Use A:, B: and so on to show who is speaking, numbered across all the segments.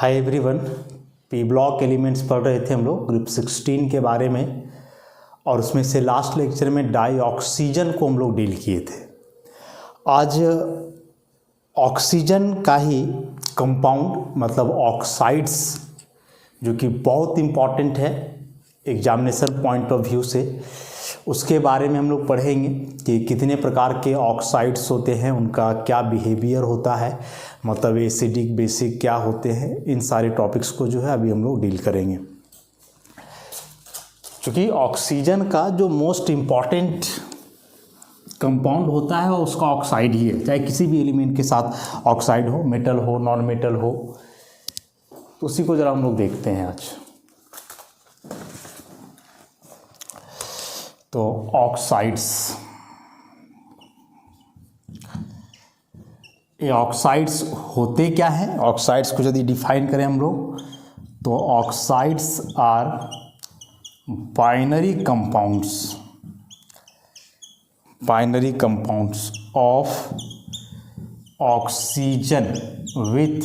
A: Hi everyone, P block elements पढ़ रहे थे हम लोग ग्रुप 16 के बारे में, और उसमें से लास्ट लेक्चर में डाईऑक्सीजन को हम लोग डील किए थे। आज ऑक्सीजन का ही कंपाउंड मतलब ऑक्साइड्स, जो कि बहुत इम्पॉर्टेंट है एग्जामिनेशन पॉइंट ऑफ व्यू से, उसके बारे में हम लोग पढ़ेंगे कि कितने प्रकार के ऑक्साइड्स होते हैं, उनका क्या बिहेवियर होता है, मतलब एसिडिक बेसिक क्या होते हैं। इन सारे टॉपिक्स को जो है अभी हम लोग डील करेंगे। क्योंकि ऑक्सीजन का जो मोस्ट इम्पॉर्टेंट कंपाउंड होता है वो उसका ऑक्साइड ही है, चाहे किसी भी एलिमेंट के साथ ऑक्साइड हो, मेटल हो, नॉन मेटल हो। तो उसी को ज़रा हम लोग देखते हैं आज। तो ऑक्साइड्स, ये ऑक्साइड्स होते क्या हैं? ऑक्साइड्स को यदि डिफाइन करें हम लोग तो oxides are binary compounds of oxygen with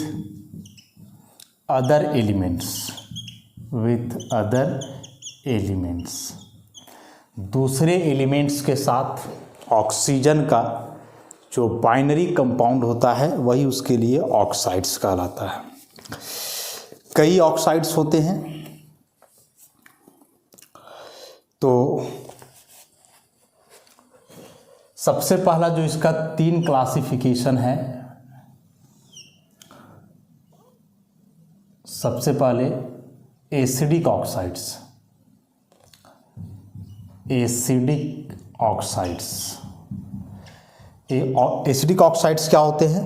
A: other elements. दूसरे एलिमेंट्स के साथ ऑक्सीजन का जो बाइनरी कंपाउंड होता है वही उसके लिए ऑक्साइड्स कहलाता है। कई ऑक्साइड्स होते हैं। तो सबसे पहला जो इसका 3 क्लासिफिकेशन है, सबसे पहले एसिडिक ऑक्साइड्स। एसिडिक ऑक्साइड्स क्या होते हैं?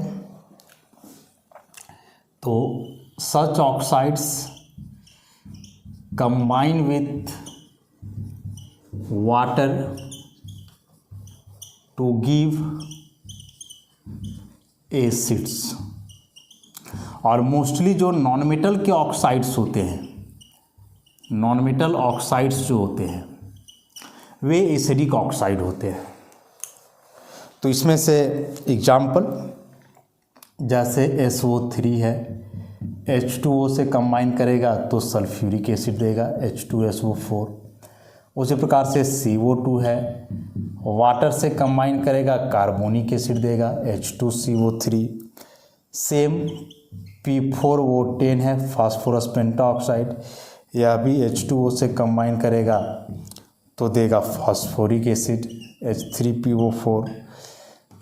A: तो such oxides combine with water to give acids. और मोस्टली जो नॉन मेटल के ऑक्साइड्स होते हैं, नॉन मेटल ऑक्साइड्स जो होते हैं वे एसिडिक ऑक्साइड होते हैं। तो इसमें से एग्जाम्पल जैसे SO3 है, H2O से कंबाइन करेगा तो सल्फ्यूरिक एसिड देगा H2SO4। उसी प्रकार से CO2 है, वाटर से कंबाइन करेगा कार्बोनिक एसिड देगा H2CO3। सेम P4O10 है, फास्फोरस पेंटाऑक्साइड, यह भी H2O से कंबाइन करेगा तो देगा फास्फोरिक एसिड H3PO4।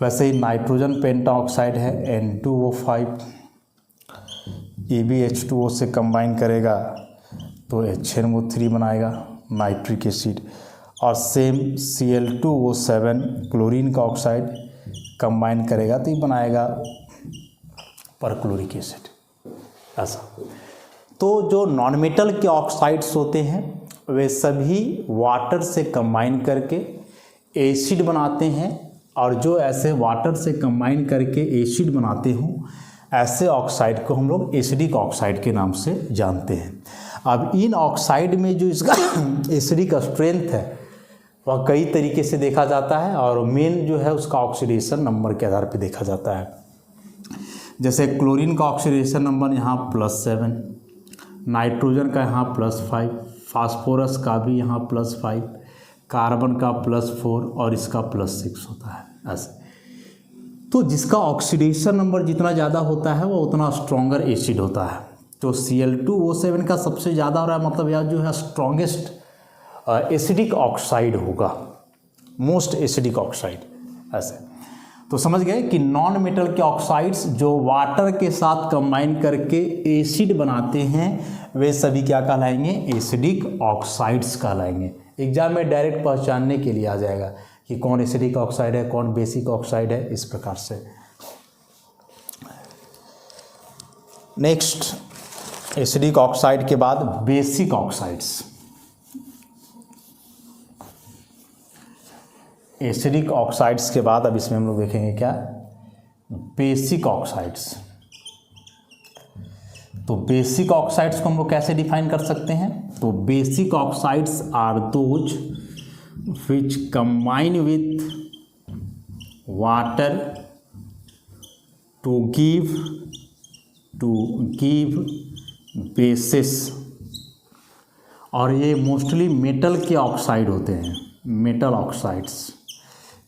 A: वैसे ही नाइट्रोजन पेंटाऑक्साइड है N2O5, ये भी H2O से कंबाइन करेगा तो HNO3 बनाएगा नाइट्रिक एसिड। और सेम Cl2O7 क्लोरीन का ऑक्साइड कंबाइन करेगा तो ये बनाएगा परक्लोरिक एसिड। ऐसा तो जो नॉन मेटल के ऑक्साइड्स होते हैं वे सभी वाटर से कंबाइन करके एसिड बनाते हैं, और जो ऐसे वाटर से कंबाइन करके एसिड बनाते हों ऐसे ऑक्साइड को हम लोग एसिडिक ऑक्साइड के नाम से जानते हैं। अब इन ऑक्साइड में जो इसका एसिडिक स्ट्रेंथ है वह कई तरीके से देखा जाता है, और मेन जो है उसका ऑक्सीडेशन नंबर के आधार पर देखा जाता है। जैसे क्लोरीन का ऑक्सीडेशन नंबर यहाँ +7, नाइट्रोजन का यहाँ +5, फास्फोरस का भी यहाँ +5, कार्बन का +4 और इसका +6 होता है। ऐसे तो जिसका ऑक्सीडेशन नंबर जितना ज़्यादा होता है वो उतना स्ट्रॉन्गर एसिड होता है। तो Cl2O7 का सबसे ज़्यादा हो रहा है, मतलब यह जो है स्ट्रॉन्गेस्ट एसिडिक ऑक्साइड होगा, मोस्ट एसिडिक ऑक्साइड। ऐसे तो समझ गए कि नॉन मेटल के ऑक्साइड्स जो वाटर के साथ कंबाइन करके एसिड बनाते हैं वे सभी क्या कहलाएंगे? एसिडिक ऑक्साइड्स कहलाएंगे। एग्जाम में डायरेक्ट पहचानने के लिए आ जाएगा कि कौन एसिडिक ऑक्साइड है, कौन बेसिक ऑक्साइड है, इस प्रकार से। नेक्स्ट, एसिडिक ऑक्साइड के बाद बेसिक ऑक्साइड्स। एसिडिक ऑक्साइड्स के बाद अब इसमें हम लोग देखेंगे क्या? Basic oxides. तो बेसिक ऑक्साइड्स को हम लोग कैसे डिफाइन कर सकते हैं? तो basic oxides are those which combine with water to give bases, और ये मोस्टली मेटल के ऑक्साइड होते हैं, मेटल ऑक्साइड्स।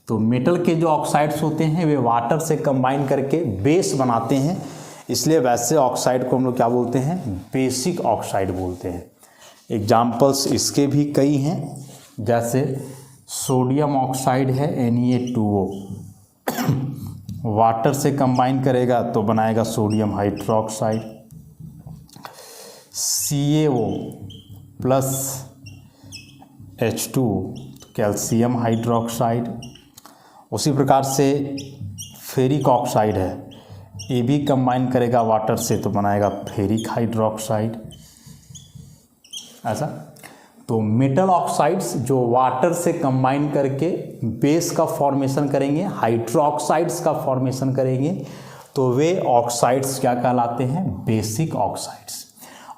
A: तो मेटल के जो ऑक्साइड्स होते हैं वे वाटर से कंबाइन करके बेस बनाते हैं, इसलिए वैसे ऑक्साइड को हम लोग क्या बोलते हैं, बेसिक ऑक्साइड बोलते हैं। एग्जाम्पल्स इसके भी कई हैं, जैसे सोडियम ऑक्साइड है Na2O, वाटर से कंबाइन करेगा तो बनाएगा sodium hydroxide. CaO plus H2 calcium hydroxide. उसी प्रकार से फेरिक ऑक्साइड है, ये भी कंबाइन करेगा वाटर से तो बनाएगा फेरिक हाइड्रोक्साइड। ऐसा तो मेटल ऑक्साइड्स जो वाटर से कंबाइन करके बेस का फॉर्मेशन करेंगे, हाइड्रोक्साइड्स का फॉर्मेशन करेंगे, तो वे ऑक्साइड्स क्या कहलाते हैं, बेसिक ऑक्साइड्स।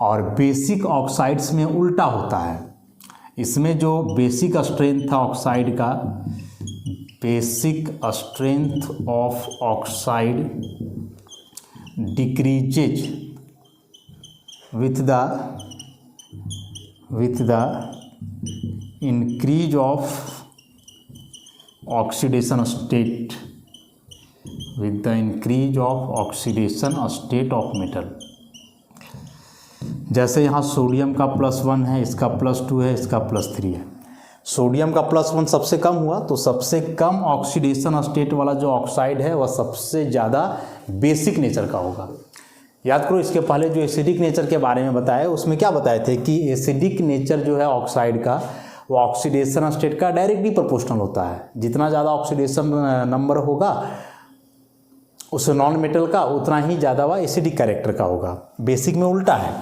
A: और बेसिक ऑक्साइड्स में उल्टा होता है, इसमें जो बेसिक स्ट्रेंथ था ऑक्साइड का, basic strength of oxide decreases with the increase of oxidation state, with the increase of oxidation state of metal। जैसे यहाँ सोडियम का +1 है, इसका +2 है, इसका +3 है। सोडियम का +1 सबसे कम हुआ, तो सबसे कम ऑक्सीडेशन स्टेट वाला जो ऑक्साइड है वह सबसे ज़्यादा बेसिक नेचर का होगा। याद करो, इसके पहले जो एसिडिक नेचर के बारे में बताया उसमें क्या बताए थे कि एसिडिक नेचर जो है ऑक्साइड का, वो ऑक्सीडेशन स्टेट का डायरेक्टली प्रोपोर्शनल होता है। जितना ज़्यादा ऑक्सीडेशन नंबर होगा उस नॉन मेटल का, उतना ही ज़्यादा वह एसिडिक कैरेक्टर का होगा। बेसिक में उल्टा है,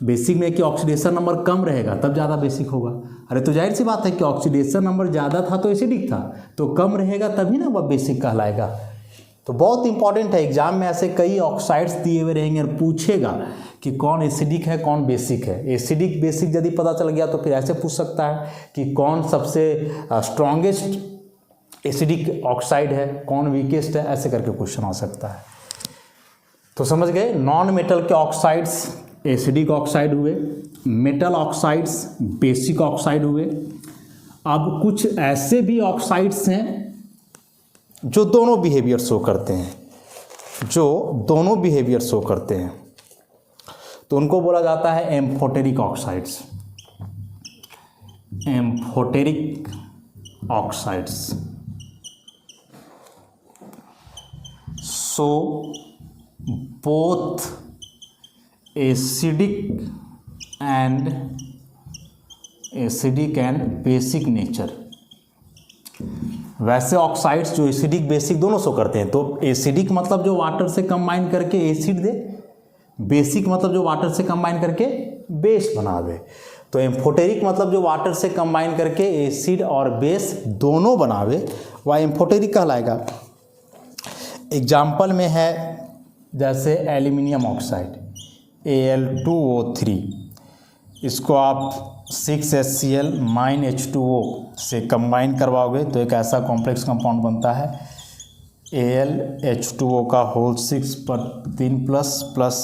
A: बेसिक में कि ऑक्सीडेशन नंबर कम रहेगा तब ज़्यादा बेसिक होगा। अरे तो जाहिर सी बात है कि ऑक्सीडेशन नंबर ज़्यादा था तो एसिडिक था, तो कम रहेगा तभी ना वह बेसिक कहलाएगा। तो बहुत इंपॉर्टेंट है, एग्जाम में ऐसे कई ऑक्साइड्स दिए हुए रहेंगे और पूछेगा कि कौन एसिडिक है कौन बेसिक है। एसिडिक बेसिक यदि पता चल गया तो फिर ऐसे पूछ सकता है कि कौन सबसे स्ट्रॉन्गेस्ट एसिडिक ऑक्साइड है, कौन वीकेस्ट है, ऐसे करके क्वेश्चन आ सकता है। तो समझ गए, नॉन मेटल के ऑक्साइड्स एसिडिक ऑक्साइड हुए, मेटल ऑक्साइड्स बेसिक ऑक्साइड हुए। अब कुछ ऐसे भी ऑक्साइड्स हैं जो दोनों बिहेवियर शो करते हैं, तो उनको बोला जाता है amphoteric oxides. Amphoteric oxides, so both acidic and basic nature. वैसे ऑक्साइड्स जो एसिडिक बेसिक दोनों शो करते हैं, तो एसिडिक मतलब जो वाटर से कंबाइन करके एसिड दे, बेसिक मतलब जो वाटर से कंबाइन करके बेस बना दे। तो एम्फोटेरिक मतलब जो वाटर से कंबाइन करके एसिड और बेस दोनों बनावे, वह एम्फोटेरिक कहलाएगा। एग्जाम्पल में है जैसे एल्यूमिनियम ऑक्साइड Al2O3, इसको आप 6HCl -H2O से कंबाइन करवाओगे तो एक ऐसा कॉम्प्लेक्स कंपाउंड बनता है AlH2O का होल 6 पर 3+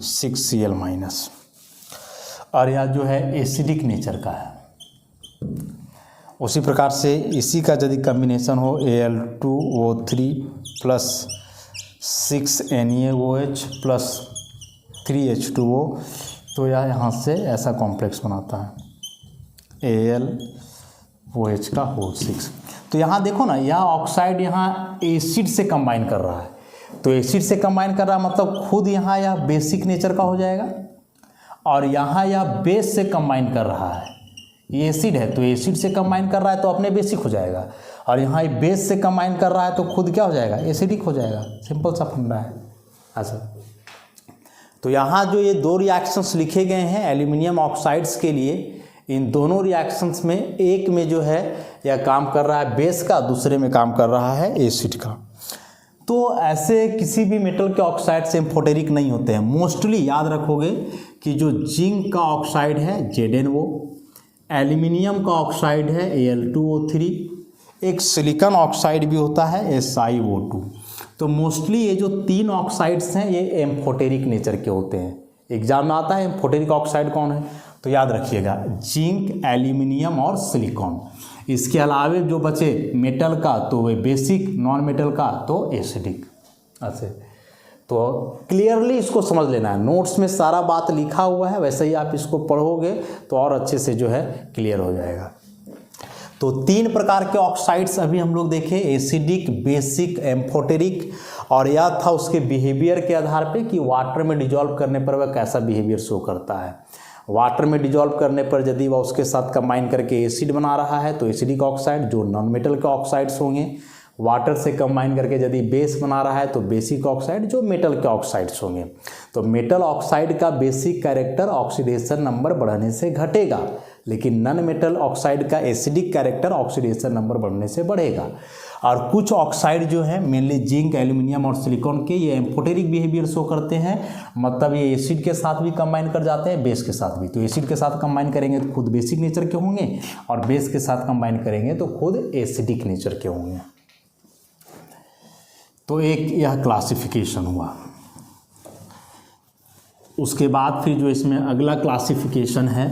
A: 6Cl-। और यह जो है एसिडिक नेचर का है। उसी प्रकार से इसी का यदि कम्बिनेशन हो Al2O3 + 6NaOH + 3H2O, तो यह यहाँ से ऐसा कॉम्प्लेक्स बनाता है AlOH का होल 6। तो यहाँ देखो ना, यह ऑक्साइड यहाँ एसिड से कंबाइन कर रहा है, तो एसिड से कंबाइन कर रहा है मतलब खुद यहाँ यह बेसिक नेचर का हो जाएगा, और यहाँ यह बेस से कंबाइन कर रहा है। ये एसिड है तो एसिड से कंबाइन कर रहा है तो अपने बेसिक हो जाएगा, और यहाँ ये बेस से कंबाइन कर रहा है तो खुद क्या हो जाएगा, एसिडिक हो जाएगा। सिंपल सा फंडा है ऐसा। तो यहाँ जो ये दो रिएक्शंस लिखे गए हैं एल्यूमिनियम ऑक्साइड्स के लिए, इन दोनों रिएक्शंस में एक में जो है यह काम कर रहा है बेस का, दूसरे में काम कर रहा है एसिड का। तो ऐसे किसी भी मेटल के ऑक्साइड्स एम्फोटेरिक नहीं होते हैं। मोस्टली याद रखोगे कि जो जिंक का ऑक्साइड है ZnO, एल्यूमिनियम का ऑक्साइड है Al2O3, एक सिलिकॉन ऑक्साइड भी होता है SiO2। तो मोस्टली ये जो तीन ऑक्साइड्स हैं ये एम्फोटेरिक नेचर के होते हैं। एग्जाम में आता है एम्फोटेरिक ऑक्साइड कौन है, तो याद रखिएगा जिंक, एल्यूमिनियम और सिलिकॉन। इसके अलावे जो बचे मेटल का तो वे बेसिक, नॉन मेटल का तो एसिडिक। ऐसे तो क्लियरली इसको समझ लेना है, नोट्स में सारा बात लिखा हुआ है, वैसे ही आप इसको पढ़ोगे तो और अच्छे से जो है क्लियर हो जाएगा। तो 3 प्रकार के ऑक्साइड्स अभी हम लोग देखे, एसिडिक, बेसिक, एम्फोटेरिक, और यह था उसके बिहेवियर के आधार पे कि वाटर में डिजॉल्व करने पर वह कैसा बिहेवियर शो करता है। वाटर में डिजॉल्व करने पर यदि वह उसके साथ कंबाइन करके एसिड बना रहा है तो एसिडिक ऑक्साइड, जो नॉन मेटल के ऑक्साइड्स होंगे। वाटर से कंबाइन करके यदि बेस बना रहा है तो बेसिक ऑक्साइड, जो मेटल के ऑक्साइड्स होंगे। तो मेटल ऑक्साइड का बेसिक कैरेक्टर ऑक्सीडेशन नंबर बढ़ने से घटेगा, लेकिन नॉन मेटल ऑक्साइड का एसिडिक कैरेक्टर ऑक्सीडेशन नंबर बढ़ने से बढ़ेगा। और कुछ ऑक्साइड जो है मेनली जिंक, एल्यूमिनियम और सिलिकॉन के, ये एम्फोटेरिक बिहेवियर शो करते हैं, मतलब ये एसिड के साथ भी कंबाइन कर जाते हैं, बेस के साथ भी। तो एसिड के साथ कंबाइन करेंगे तो खुद बेसिक नेचर के होंगे, और बेस के साथ कंबाइन करेंगे तो खुद एसिडिक नेचर के होंगे। तो एक यह क्लासिफिकेशन हुआ। उसके बाद फिर जो इसमें अगला क्लासिफिकेशन है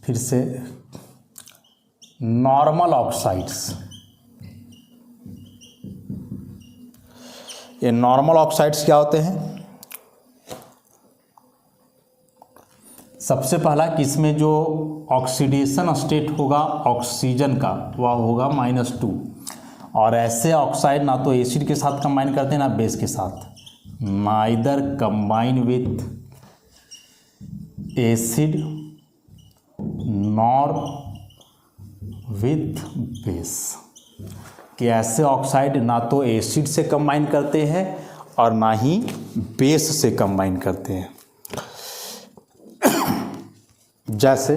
A: फिर से नॉर्मल ऑक्साइड्स। ये नॉर्मल ऑक्साइड्स क्या होते हैं? सबसे पहला कि इसमें जो ऑक्सीडेशन स्टेट होगा ऑक्सीजन का वह होगा -2, और ऐसे ऑक्साइड ना तो एसिड के साथ कंबाइन करते हैं ना बेस के साथ। Neither combine with acid nor with base, कि ऐसे ऑक्साइड ना तो एसिड से कंबाइन करते हैं और ना ही बेस से कंबाइन करते हैं। जैसे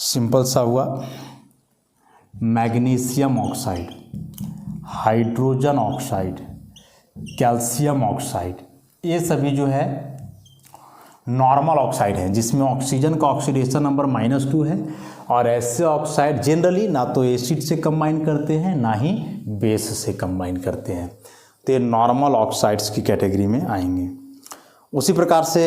A: सिंपल सा हुआ magnesium oxide, hydrogen oxide, calcium oxide, ये सभी जो है नॉर्मल ऑक्साइड हैं जिसमें ऑक्सीजन का ऑक्सीडेशन नंबर -2 है, और ऐसे ऑक्साइड जनरली ना तो एसिड से कंबाइन करते हैं ना ही बेस से कंबाइन करते हैं। तो ये नॉर्मल ऑक्साइड्स की कैटेगरी में आएंगे। उसी प्रकार से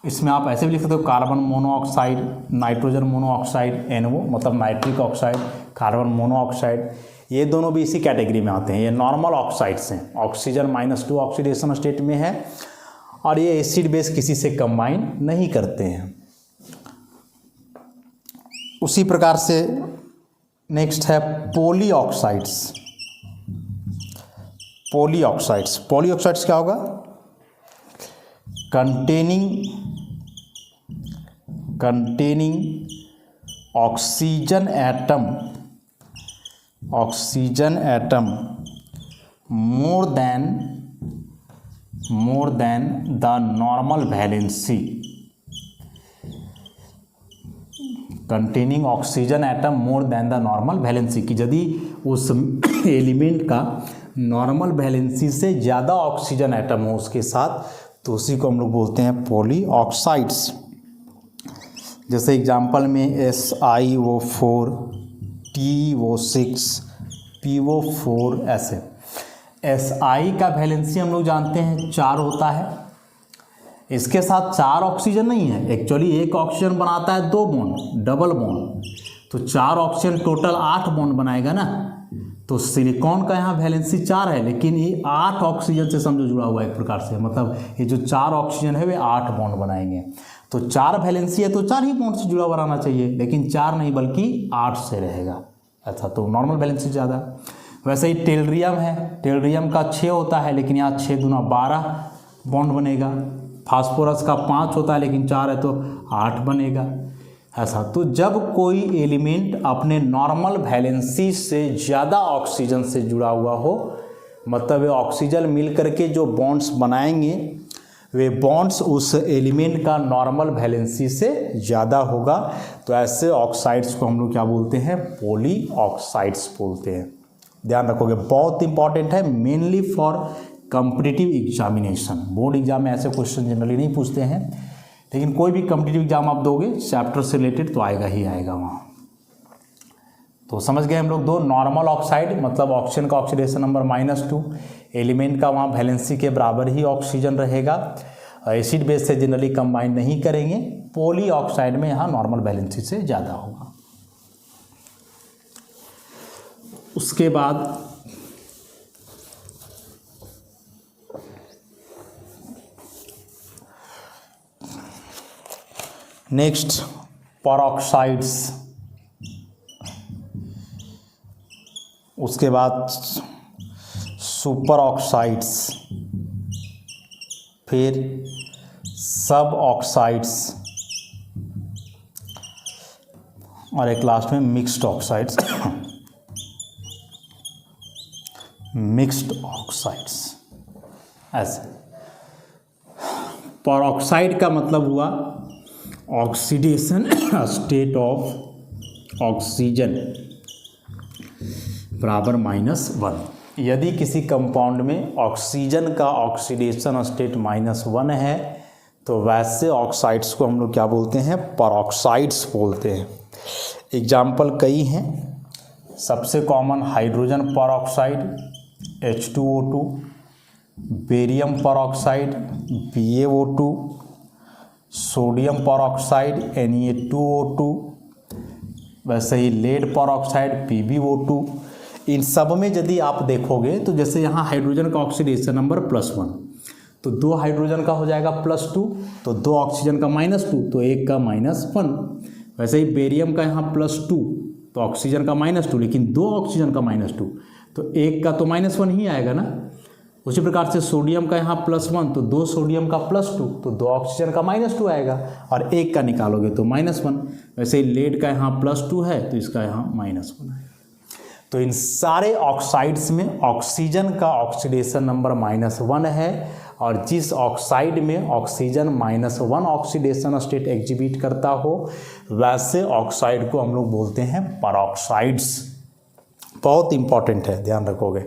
A: इसमें आप ऐसे भी लिख सकते हो carbon monoxide, nitrogen monoxide, NO मतलब नाइट्रिक ऑक्साइड, कार्बन मोनोऑक्साइड, ये दोनों भी इसी कैटेगरी में आते हैं। ये नॉर्मल ऑक्साइड्स हैं, ऑक्सीजन -2 ऑक्सीडेशन स्टेट में है, और ये एसिड बेस किसी से कंबाइन नहीं करते हैं। उसी प्रकार से नेक्स्ट है पॉलीऑक्साइड्स। पॉलीऑक्साइड्स क्या होगा? Containing oxygen atom more than the normal valency, containing oxygen atom more than the normal valency, कि यदि उस एलिमेंट का नॉर्मल वैलेंसी से ज़्यादा ऑक्सीजन एटम हो उसके साथ, तो उसी को हम लोग बोलते हैं पॉलीऑक्साइड्स। जैसे एग्जांपल में SiO4, TiO6, PO4 ऐसे। Si का वैलेंसी हम लोग जानते हैं 4 होता है, इसके साथ 4 ऑक्सीजन नहीं है, एक्चुअली एक ऑक्सीजन बनाता है 2 बॉन्ड, डबल बॉन्ड, तो 4 ऑक्सीजन टोटल 8 बॉन्ड बनाएगा ना। तो सिलिकॉन का यहाँ वैलेंसी 4 है, लेकिन ये 8 ऑक्सीजन से समझो जुड़ा हुआ है एक प्रकार से, मतलब ये जो 4 ऑक्सीजन है वे 8 बॉन्ड बनाएंगे। तो 4 वैलेंसी है तो 4 ही बॉन्ड से जुड़ा हुआ रहना चाहिए, लेकिन 4 नहीं बल्कि 8 से रहेगा। अच्छा, तो नॉर्मल वैलेंसी ज़्यादा। वैसे ही टेलरियम है, टेलरियम का 6 होता है, लेकिन यहाँ 6 दूना 12 बॉन्ड बनेगा। फास्फोरस का 5 होता है, लेकिन 4 है तो 8 बनेगा। ऐसा तो जब कोई एलिमेंट अपने नॉर्मल वैलेंसी से ज़्यादा ऑक्सीजन से जुड़ा हुआ हो, मतलब वे ऑक्सीजन मिल करके जो बॉन्ड्स बनाएंगे वे बॉन्ड्स उस एलिमेंट का नॉर्मल वैलेंसी से ज़्यादा होगा, तो ऐसे ऑक्साइड्स को हम लोग क्या बोलते हैं? पॉलीऑक्साइड्स बोलते हैं। ध्यान रखोगे, बहुत इंपॉर्टेंट है, mainly for competitive examination. Board exam में ऐसे क्वेश्चन जनरली नहीं पूछते हैं, लेकिन कोई भी कॉम्पिटिटिव एग्जाम आप दोगे चैप्टर से रिलेटेड तो आएगा ही आएगा वहाँ। तो समझ गए हम लोग। दो, नॉर्मल ऑक्साइड मतलब ऑक्सीजन का ऑक्सीडेशन नंबर -2, एलिमेंट का वहाँ वैलेंसी के बराबर ही ऑक्सीजन रहेगा। एसिड बेस से जनरली कंबाइन नहीं करेंगे, पॉली ऑक्साइड में यहाँ नॉर्मल वैलेंसी से ज़्यादा होगा। उसके बाद नेक्स्ट परऑक्साइड्स, उसके बाद सुपर ऑक्साइड्स, फिर सब ऑक्साइड्स और एक लास्ट में मिक्स्ड ऑक्साइड्स। मिक्स्ड ऑक्साइड्स ऐसे। परऑक्साइड का मतलब हुआ ऑक्सीडेशन स्टेट ऑफ ऑक्सीजन बराबर -1। यदि किसी कंपाउंड में ऑक्सीजन का ऑक्सीडेशन स्टेट -1 है तो वैसे ऑक्साइड्स को हम लोग क्या बोलते हैं? परऑक्साइड्स बोलते हैं। एग्जाम्पल कई हैं। सबसे common hydrogen peroxide H2O2, barium peroxide BaO2, sodium peroxide Na2O2, वैसे ही लेड परऑक्साइड PbO2। इन सब में यदि आप देखोगे तो जैसे यहाँ हाइड्रोजन का ऑक्सीडेशन नंबर +1, तो 2 हाइड्रोजन का हो जाएगा +2, तो 2 ऑक्सीजन का -2, तो 1 का -1। वैसे ही बेरियम का यहाँ +2, तो ऑक्सीजन का -2, लेकिन 2 ऑक्सीजन का -2, तो 1 का तो -1 ही आएगा ना। उसी प्रकार से सोडियम का यहाँ +1, तो 2 सोडियम का +2, तो 2 ऑक्सीजन का -2 आएगा, और 1 का निकालोगे तो -1। वैसे ही लेड का यहाँ +2 है तो इसका यहाँ -1 है। तो इन सारे ऑक्साइड्स में ऑक्सीजन का ऑक्सीडेशन नंबर -1 है, और जिस ऑक्साइड में ऑक्सीजन -1 ऑक्सीडेशन स्टेट एग्जिबिट करता हो वैसे ऑक्साइड को हम लोग बोलते हैं परऑक्साइड्स। बहुत इंपॉर्टेंट है, ध्यान रखोगे।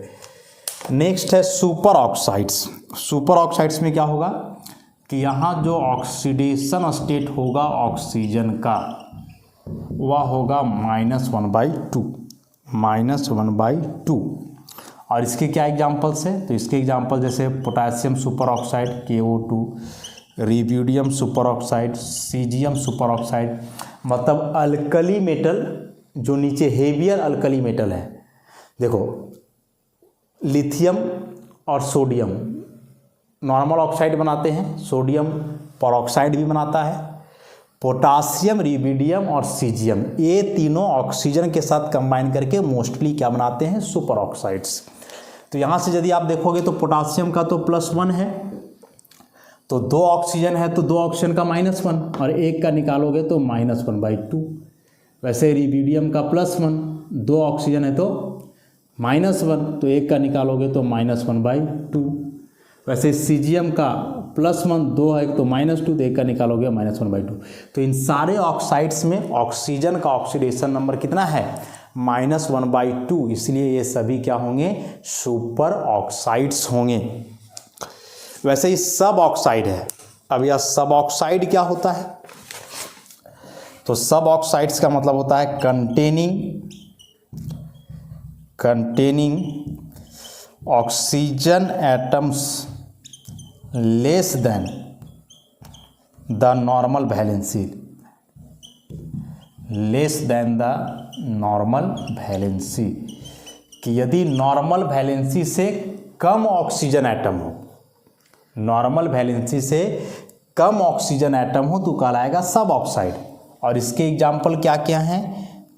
A: नेक्स्ट है सुपर ऑक्साइड्स। सुपर ऑक्साइड्स में क्या होगा कि यहाँ जो ऑक्सीडेशन स्टेट होगा ऑक्सीजन का वह होगा -1/2। और इसके क्या एग्जांपल्स है? तो इसके एग्जांपल जैसे potassium super oxide KO2, rubidium super oxide, caesium super oxide, मतलब अल्कली मेटल जो नीचे हेवियर अल्कली मेटल है। देखो लिथियम और सोडियम नॉर्मल ऑक्साइड बनाते हैं, सोडियम परऑक्साइड भी बनाता है। पोटासियम, रिबिडियम और सीजियम ये तीनों ऑक्सीजन के साथ कंबाइन करके मोस्टली क्या बनाते हैं? Super oxides. तो यहाँ से यदि आप देखोगे तो पोटासियम का तो +1 है, तो 2 ऑक्सीजन है तो 2 ऑक्सीजन का -1, और 1 का निकालोगे तो -1/2। वैसे रिबिडियम का +1, 2 ऑक्सीजन है तो -1, तो 1 का निकालोगे तो -1/2। वैसे सीजियम का +1, 2 है तो -2, तो 1 का निकालोगे -1/2। तो इन सारे ऑक्साइड्स में ऑक्सीजन का ऑक्सीडेशन नंबर कितना है? -1/2। इसलिए ये सभी क्या होंगे? सुपर ऑक्साइड्स होंगे। वैसे ही सब ऑक्साइड है। अब यह सब ऑक्साइड क्या होता है? तो सब ऑक्साइड्स का मतलब होता है containing oxygen atoms less than the normal valency, less than the normal valency, कि यदि नॉर्मल वैलेंसी से कम ऑक्सीजन एटम हो, नॉर्मल वैलेंसी से कम ऑक्सीजन एटम हो तो कहलाएगा सब ऑक्साइड। और इसके एग्जाम्पल क्या क्या हैं?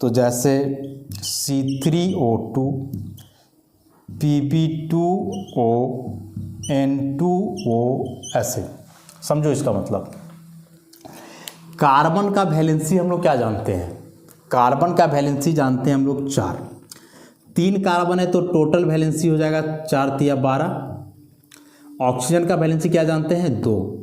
A: तो जैसे C3O2, Pb2O, N2O ऐसे। समझो इसका मतलब। कार्बन का वैलेंसी हम लोग क्या जानते हैं? कार्बन का वैलेंसी जानते हैं हम लोग 4। 3 कार्बन है तो टोटल वैलेंसी हो जाएगा 4 × 12। ऑक्सीजन का वैलेंसी क्या जानते हैं? 2।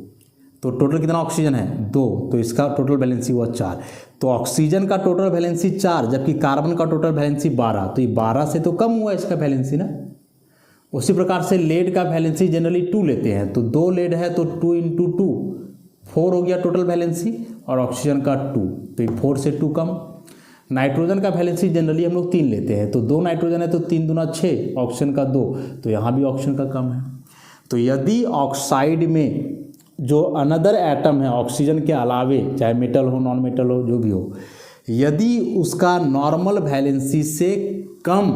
A: तो टोटल कितना ऑक्सीजन है? 2, तो इसका टोटल वैलेंसी हुआ 4। तो ऑक्सीजन का टोटल वैलेंसी 4, जबकि कार्बन का टोटल वैलेंसी 12, तो ये 12 से तो कम हुआ इसका वैलेंसी ना। उसी प्रकार से लेड का वैलेंसी जनरली 2 लेते हैं, तो 2 लेड है तो 2 × 2, 4 हो गया टोटल वैलेंसी और ऑक्सीजन का 2, तो 4 से 2 कम। नाइट्रोजन का वैलेंसी जनरली हम लोग 3 लेते हैं, तो 2 नाइट्रोजन है तो 3 दूना 6, ऑक्सीजन का 2, तो यहाँ भी ऑक्सीजन का कम है। तो यदि ऑक्साइड में जो अनदर एटम है ऑक्सीजन के अलावे, चाहे मेटल हो नॉन मेटल हो जो भी हो, यदि उसका नॉर्मल वैलेंसी से कम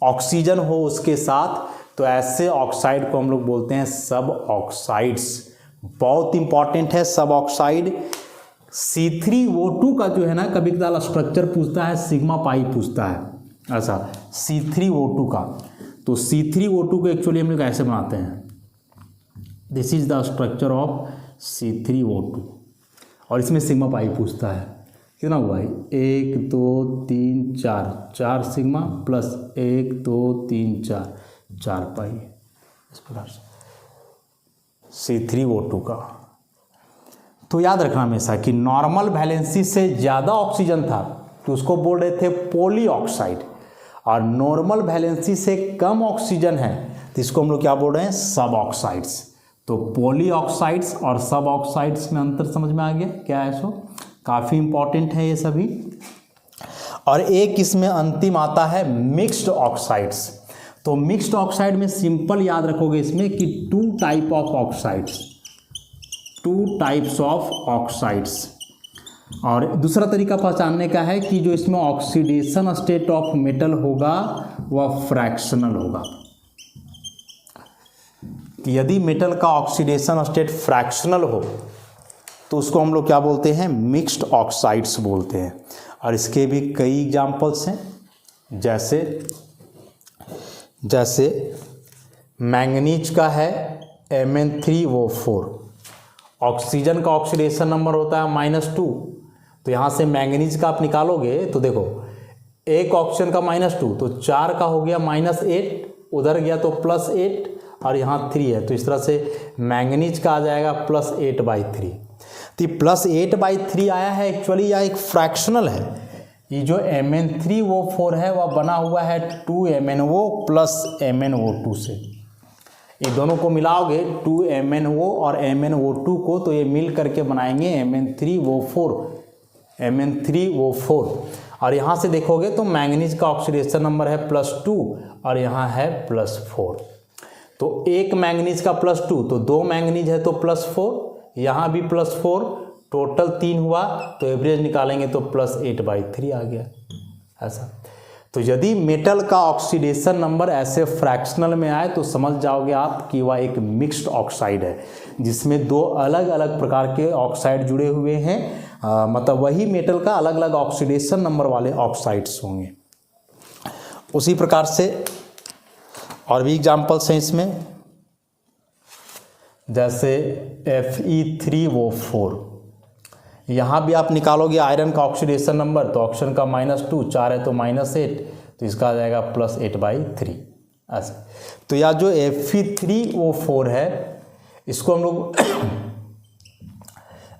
A: ऑक्सीजन हो उसके साथ, तो ऐसे ऑक्साइड को हम लोग बोलते हैं सब ऑक्साइड्स। बहुत इंपॉर्टेंट है सब ऑक्साइड। C3O2 का जो है ना, कभी कभार स्ट्रक्चर पूछता है, सिग्मा पाई पूछता है ऐसा C3O2 का। तो C3O2 को एक्चुअली हम लोग ऐसे बनाते हैं, this is the structure of C3O2, और इसमें सिग्मा पाई पूछता है। कितना हुआ है? 1 2 3 4, 4 सिग्मा प्लस 1 2 3 4, 4 पाई, इस प्रकार से C3O2 का। तो याद रखना हमेशा कि नॉर्मल वैलेंसी से ज़्यादा ऑक्सीजन था तो उसको बोल रहे थे पॉली ऑक्साइड, और नॉर्मल वैलेंसी से कम ऑक्सीजन है तो इसको हम लोग क्या बोल रहे हैं? सब ऑक्साइड्स। तो पॉली ऑक्साइड्स और सब ऑक्साइड्स में अंतर समझ में आ गया क्या है? सो काफ़ी इंपॉर्टेंट है ये सभी। और एक इसमें अंतिम आता है मिक्स्ड ऑक्साइड्स। तो मिक्स्ड ऑक्साइड में सिंपल याद रखोगे इसमें कि 2 type of oxides, 2 types of oxides. और दूसरा तरीका पहचानने का है कि जो इसमें ऑक्सीडेशन स्टेट ऑफ मेटल होगा वह फ्रैक्शनल होगा। कि यदि मेटल का ऑक्सीडेशन स्टेट फ्रैक्शनल हो तो उसको हम लोग क्या बोलते हैं? मिक्स्ड ऑक्साइड्स बोलते हैं। और इसके भी कई एग्जाम्पल्स हैं, जैसे मैंगनीज का है Mn3O4, ऑक्सीजन का ऑक्सीडेशन नंबर होता है -2, तो यहाँ से मैंगनीज का आप निकालोगे तो देखो एक ऑक्सीजन का -2 तो 4 का हो गया -8, उधर गया तो +8 और यहाँ 3 है, तो इस तरह से मैंगनीज का आ जाएगा +8/3। तो ये +8/3 आया है एक्चुअली, यह एक फ्रैक्शनल है। ये जो Mn3O4 है वह बना हुआ है 2MnO प्लस MnO2 से। ये दोनों को मिलाओगे 2MnO और MnO2 को, तो ये मिल करके बनाएंगे Mn3O4। और यहाँ से देखोगे तो मैंगनीज का ऑक्सीडेशन नंबर है +2 और यहाँ है +4। तो एक मैंगनीज का +2 तो 2 मैंगनीज है तो +4, यहाँ भी +4, टोटल 3 हुआ, तो एवरेज निकालेंगे तो +8/3 आ गया ऐसा। तो यदि मेटल का ऑक्सीडेशन नंबर ऐसे फ्रैक्शनल में आए तो समझ जाओगे आप कि वह एक मिक्स्ड ऑक्साइड है, जिसमें 2 अलग अलग प्रकार के ऑक्साइड जुड़े हुए हैं। मतलब वही मेटल का अलग अलग ऑक्सीडेशन नंबर वाले ऑक्साइड्स होंगे। उसी प्रकार से और भी एग्जाम्पल्स हैं इसमें, जैसे Fe3O4, यहाँ भी आप निकालोगे आयरन का ऑक्सीडेशन नंबर, तो ऑक्सीजन का -2, 4 है तो -8, तो इसका आ जाएगा +8/3 ऐसे। तो यह जो Fe3O4 है इसको हम लोग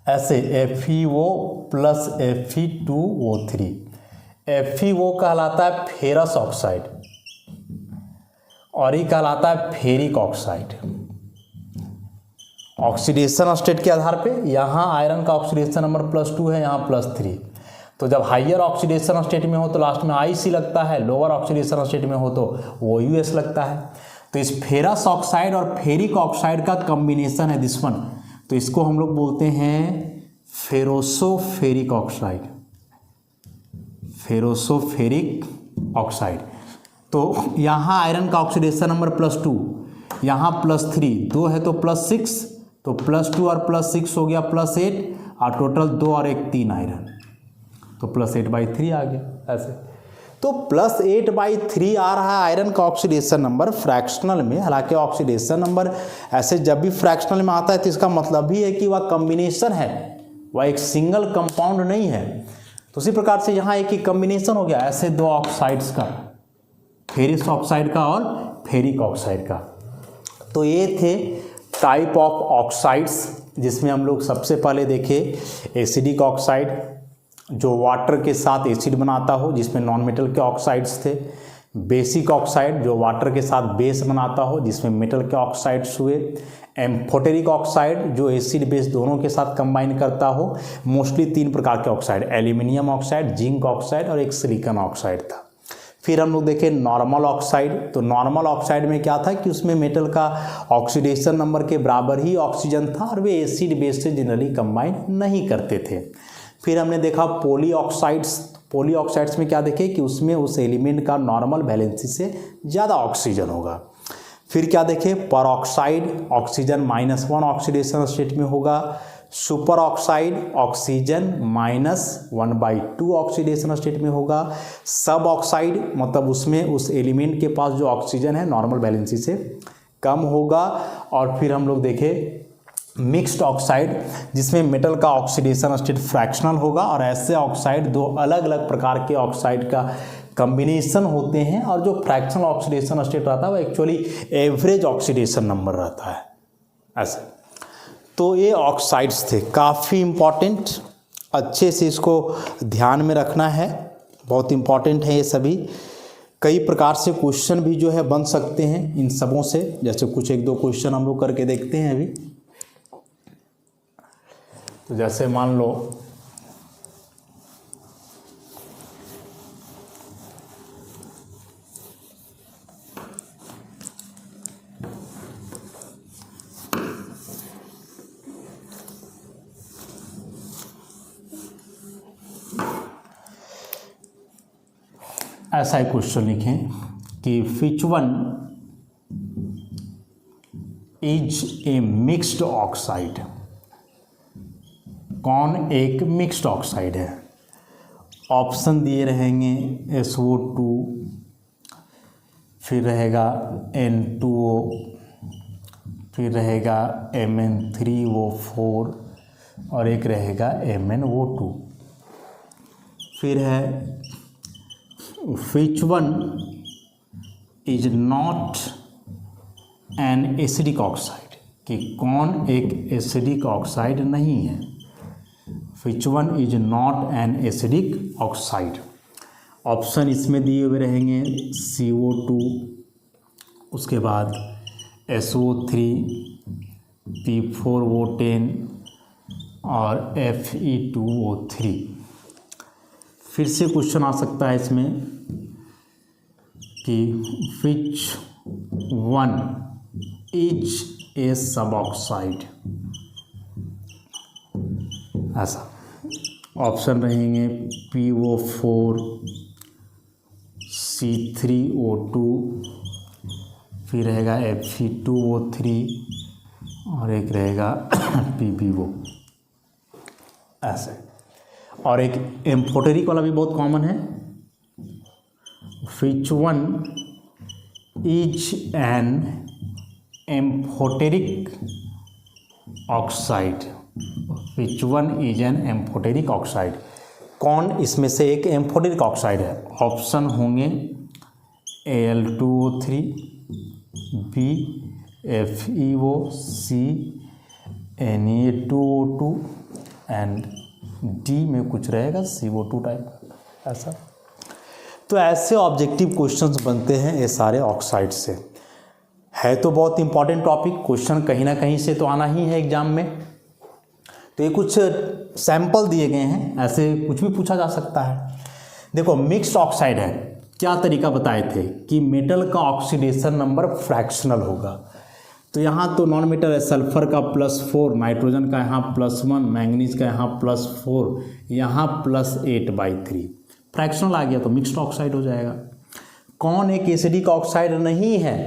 A: ऐसे FeO प्लस Fe2O3, FeO कहलाता है फेरस ऑक्साइड और ये कहलाता है फेरिक ऑक्साइड। ऑक्सीडेशन स्टेट के आधार पे यहाँ आयरन का ऑक्सीडेशन नंबर +2 है, यहाँ +3, तो जब हाइयर ऑक्सीडेशन स्टेट में हो तो लास्ट में IC लगता है, लोअर ऑक्सीडेशन स्टेट में हो तो OUS लगता है। तो इस फेरस ऑक्साइड और फेरिक ऑक्साइड का कम्बिनेशन है दिस वन, तो इसको हम लोग बोलते हैं फेरोसोफेरिक ऑक्साइड, फेरोसोफेरिक ऑक्साइड। तो यहाँ आयरन का ऑक्सीडेशन नंबर +2, यहाँ +3, 2 है तो +6, तो +2 और +6 हो गया +8, और टोटल 2 और 1 3 आयरन, तो +8/3 आ गया ऐसे। तो +8/3 आ रहा है आयरन का ऑक्सीडेशन नंबर फ्रैक्शनल में। हालांकि ऑक्सीडेशन नंबर ऐसे जब भी फ्रैक्शनल में आता है तो इसका मतलब ही है कि वह कम्बिनेशन है, वह एक सिंगल कंपाउंड नहीं है। तो उसी प्रकार से यहाँ एक ही कम्बिनेशन हो गया ऐसे 2 ऑक्साइड्स का, फेरिस ऑक्साइड का और फेरिक ऑक्साइड का। तो ये थे टाइप ऑफ ऑक्साइड्स, जिसमें हम लोग सबसे पहले देखे एसिडिक ऑक्साइड जो वाटर के साथ एसिड बनाता हो, जिसमें नॉन मेटल के ऑक्साइड्स थे। बेसिक ऑक्साइड जो वाटर के साथ बेस बनाता हो जिसमें मेटल के ऑक्साइड्स हुए, एम्फोटेरिक ऑक्साइड जो एसिड बेस दोनों के साथ कंबाइन करता हो। मोस्टली 3 प्रकार के oxide, aluminium oxide, zinc oxide और एक सिलिकॉन ऑक्साइड था। फिर हम लोग देखें नॉर्मल ऑक्साइड। तो नॉर्मल ऑक्साइड में क्या था कि उसमें मेटल का ऑक्सीडेशन नंबर के बराबर ही ऑक्सीजन था और वे एसिड बेस से जनरली कंबाइन नहीं करते थे। फिर हमने देखा पॉली ऑक्साइड्स। पॉली ऑक्साइड्स में क्या देखे कि उसमें उस एलिमेंट का नॉर्मल वैलेंसी से ज़्यादा ऑक्सीजन होगा। फिर क्या देखे परऑक्साइड, ऑक्सीजन -1 ऑक्सीडेशन स्टेट में होगा। Super oxide oxygen -1/2 oxidation state में होगा। सब ऑक्साइड मतलब उसमें उस एलिमेंट के पास जो ऑक्सीजन है नॉर्मल वैलेंसी से कम होगा। और फिर हम लोग देखे मिक्स्ड ऑक्साइड जिसमें मेटल का ऑक्सीडेशन स्टेट फ्रैक्शनल होगा और ऐसे ऑक्साइड 2 अलग अलग प्रकार के ऑक्साइड का कम्बिनेशन होते हैं और जो फ्रैक्शनल ऑक्सीडेशन स्टेट रहता है वो एक्चुअली एवरेज ऑक्सीडेशन नंबर रहता है ऐसे। तो ये ऑक्साइड्स थे, काफ़ी इम्पॉर्टेंट, अच्छे से इसको ध्यान में रखना है, बहुत इम्पॉर्टेंट है ये सभी। कई प्रकार से क्वेश्चन भी जो है बन सकते हैं इन सबों से, जैसे कुछ 1-2 क्वेश्चन हम लोग करके देखते हैं अभी। तो जैसे मान लो ऐसा ही क्वेश्चन लिखें कि which one is a mixed oxide. कौन एक मिक्स्ड ऑक्साइड है? ऑप्शन दिए रहेंगे SO2, फिर रहेगा N2O, फिर रहेगा Mn3O4 और एक रहेगा MnO2। फिर है which one is not an acidic oxide, कि कौन एक एसिडिक ऑक्साइड नहीं है। which one is not an acidic oxide। Option इसमें दिए हुए रहेंगे CO2, उसके बाद SO3, P4O10 और Fe2O3। फिर से क्वेश्चन आ सकता है इसमें कि विच वन इज ए सब ऑक्साइड, ऐसा। ऑप्शन रहेंगे PO4, C3O2, फिर रहेगा Fe2O3 और एक रहेगा PbO, ऐसे। और एक एम्फोटेरिक वाला भी बहुत कॉमन है, which one is an amphoteric oxide. Which one is an amphoteric oxide, कौन इसमें से एक एम्फोटेरिक ऑक्साइड है। ऑप्शन होंगे Al2O3, B FeO, C Na2O2 and D में कुछ रहेगा CO2 टाइप, ऐसा। तो ऐसे ऑब्जेक्टिव क्वेश्चंस बनते हैं ये सारे ऑक्साइड से। है तो बहुत इंपॉर्टेंट टॉपिक, क्वेश्चन कहीं ना कहीं से तो आना ही है एग्जाम में। तो ये कुछ सैंपल दिए गए हैं, ऐसे कुछ भी पूछा जा सकता है। देखो मिक्स्ड ऑक्साइड है, क्या तरीका बताए थे कि मेटल का ऑक्सीडेशन नंबर फ्रैक्शनल होगा। तो यहाँ तो नॉन मेटल है, सल्फर का +4, नाइट्रोजन का यहाँ +1, मैंगनीज का यहाँ +4, यहाँ +8/3, फ्रैक्शनल आ गया तो मिक्स्ड ऑक्साइड हो जाएगा। कौन एक एसिडिक ऑक्साइड नहीं है?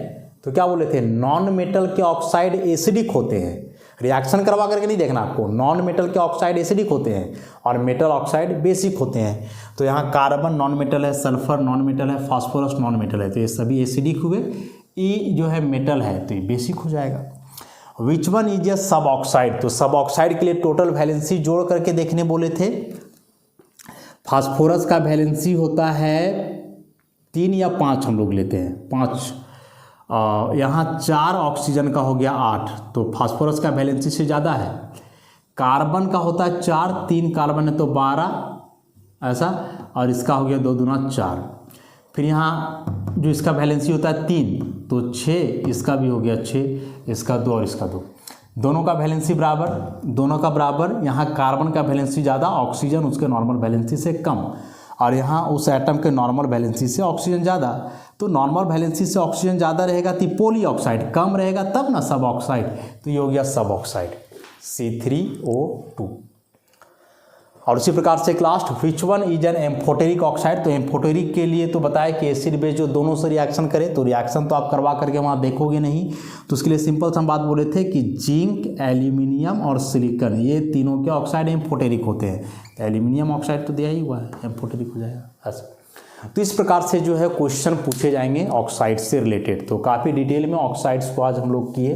A: तो क्या बोले थे, नॉन मेटल के ऑक्साइड एसिडिक होते हैं। रिएक्शन करवा करके नहीं देखना आपको, नॉन मेटल के ऑक्साइड एसिडिक होते हैं और मेटल ऑक्साइड बेसिक होते हैं। तो यहाँ कार्बन नॉन मेटल है, सल्फर नॉन मेटल है, फास्फोरस नॉन मेटल है, तो ये सभी एसिडिक हुए। ई जो है मेटल है तो ये बेसिक हो जाएगा। विच वन इज ए सब ऑक्साइड, तो सब ऑक्साइड के लिए टोटल वैलेंसी जोड़ करके देखने बोले थे। फास्फोरस का वैलेंसी होता है 3 या 5, हम लोग लेते हैं 5। यहाँ 4 ऑक्सीजन का हो गया 8, तो फास्फोरस का वैलेंसी से ज़्यादा है। कार्बन का होता है 4, 3 कार्बन है तो 12, ऐसा, और इसका हो गया 2 दूना 4। फिर यहाँ जो इसका वैलेंसी होता है 3, तो 6, इसका भी हो गया 6, इसका 2 और इसका 2, दोनों का वैलेंसी बराबर, दोनों का बराबर। यहाँ कार्बन का वैलेंसी ज़्यादा, ऑक्सीजन उसके नॉर्मल वैलेंसी से कम, और यहाँ उस एटम के नॉर्मल वैलेंसी से ऑक्सीजन ज़्यादा। तो नॉर्मल वैलेंसी से ऑक्सीजन ज़्यादा रहेगा तो पॉली ऑक्साइड, कम रहेगा तब ना सब ऑक्साइड, तो ये हो गया सब ऑक्साइड C3O2। और उसी प्रकार से last, which one is an amphoteric oxide. तो एम्फोटेरिक के लिए तो बताया कि एसिड बेस जो दोनों से रिएक्शन करे, तो रिएक्शन तो आप करवा करके वहाँ देखोगे नहीं, तो उसके लिए सिंपल सा हम बात बोले थे कि जिंक, एल्यूमिनियम और सिलिकॉन, ये तीनों के ऑक्साइड एम्फोटेरिक होते हैं। एल्यूमिनियम ऑक्साइड तो दिया ही हुआ है, एम्फोटेरिक हो जाएगा ऐसा। तो इस प्रकार से जो है क्वेश्चन पूछे जाएंगे ऑक्साइड से रिलेटेड। तो काफ़ी डिटेल में ऑक्साइड्स को आज हम लोग किए।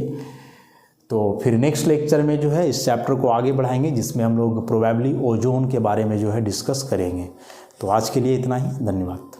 A: तो फिर नेक्स्ट लेक्चर में जो है इस चैप्टर को आगे बढ़ाएंगे, जिसमें हम लोग प्रोबेबली ओजोन के बारे में जो है डिस्कस करेंगे। तो आज के लिए इतना ही, धन्यवाद।